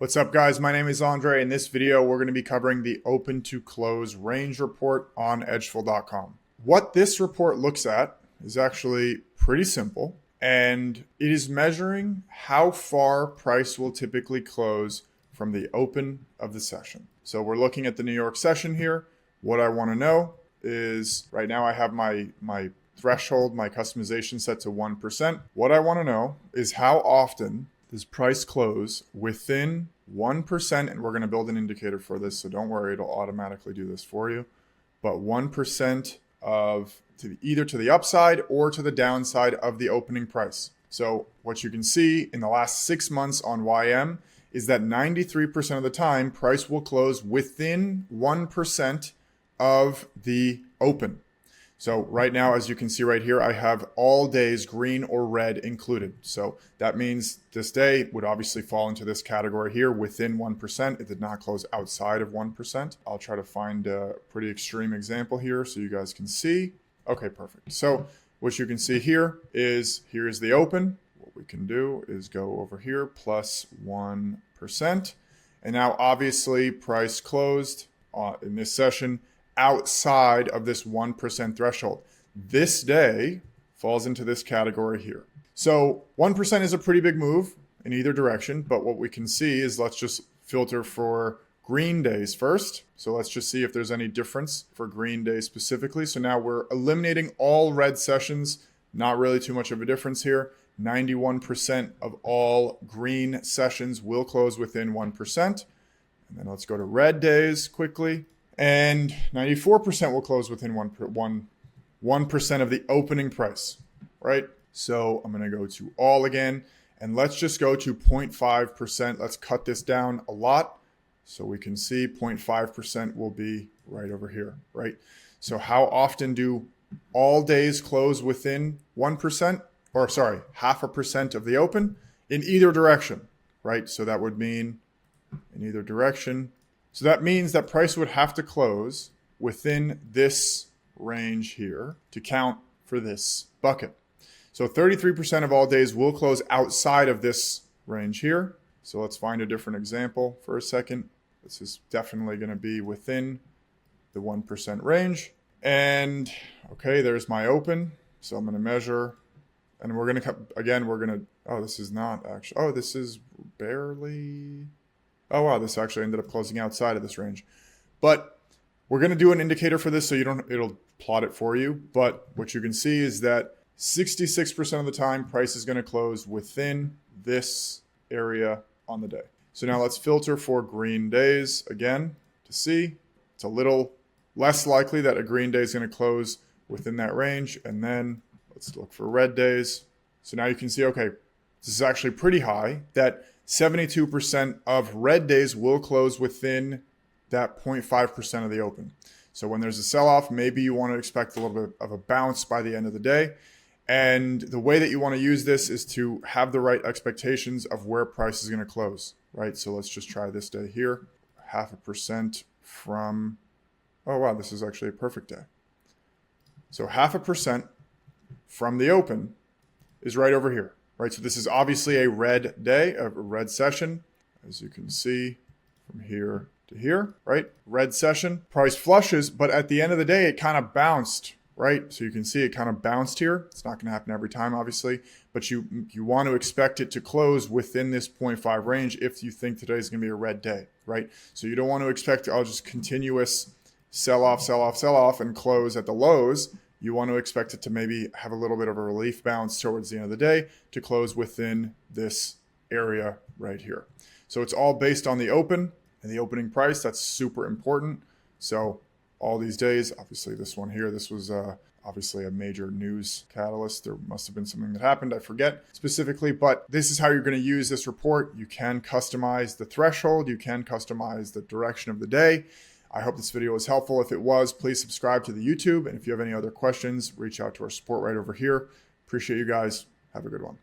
What's up, guys? My name is Andre. In this video, we're going to be covering the open to close range report on edgeful.com. What this report looks at is actually pretty simple, and it is measuring how far price will typically close from the open of the session. So we're looking at the New York session here. What I want to know is right now I have my threshold, my customization set to 1%. What I want to know is how often does price close within 1%, and we're going to build an indicator for this, so don't worry, it'll automatically do this for you. But 1% of either to the upside or to the downside of the opening price. So what you can see in the last 6 months on YM is that 93% of the time price will close within 1% of the open. So right now, as you can see right here, I have all days green or red included. So that means this day would obviously fall into this category here within 1%. It did not close outside of 1%. I'll try to find a pretty extreme example here so you guys can see. Okay, perfect. So what you can see here is the open. What we can do is go over here plus 1%. And now obviously price closed in this session outside of this 1% threshold. This day falls into this category here. So 1% is a pretty big move in either direction, but what we can see is let's just filter for green days first. So let's just see if there's any difference for green days specifically. So now we're eliminating all red sessions, not really too much of a difference here. 91% of all green sessions will close within 1%. And then let's go to red days quickly. And 94% will close within 1% of the opening price, right? So I'm going to go to all again, and let's just go to 0.5%. Let's cut this down a lot so we can see 0.5% will be right over here, right? So how often do all days close within 1%, or sorry, 0.5% of the open in either direction, right? So that would mean in either direction. So that means that price would have to close within this range here to count for this bucket. So 33% of all days will close outside of this range here. So let's find a different example for a second. This is definitely going to be within the 1% range. And okay, there's my open. So I'm going to measure, and we're going to, again, oh, this is not actually, oh, this is barely. Oh, wow, this actually ended up closing outside of this range. But we're going to do an indicator for this so it'll plot it for you. But what you can see is that 66% of the time, price is going to close within this area on the day. So now let's filter for green days again to see. It's a little less likely that a green day is going to close within that range. And then let's look for red days. So now you can see, okay, this is actually pretty high, that 72% of red days will close within that 0.5% of the open. So when there's a sell-off, maybe you want to expect a little bit of a bounce by the end of the day. And the way that you want to use this is to have the right expectations of where price is going to close, right? So let's just try this day here. 0.5% from, oh wow, this is actually a perfect day. So 0.5% from the open is right over here. Right, so this is obviously a red day, a red session, as you can see from here to here, right? Red session, price flushes, but at the end of the day, it kind of bounced, right? So you can see it kind of bounced here. It's not going to happen every time, obviously, but you want to expect it to close within this 0.5 range if you think today is going to be a red day, right? So you don't want to expect just continuous sell off, sell off, sell off, and close at the lows. You want to expect it to maybe have a little bit of a relief bounce towards the end of the day to close within this area right here. So it's all based on the open and the opening price. That's super important. So all these days, obviously this one here, this was obviously a major news catalyst. There must have been something that happened. I forget specifically, but this is how you're going to use this report. You can customize the threshold. You can customize the direction of the day. I hope this video was helpful. If it was, please subscribe to the YouTube. And if you have any other questions, reach out to our support right over here. Appreciate you guys. Have a good one.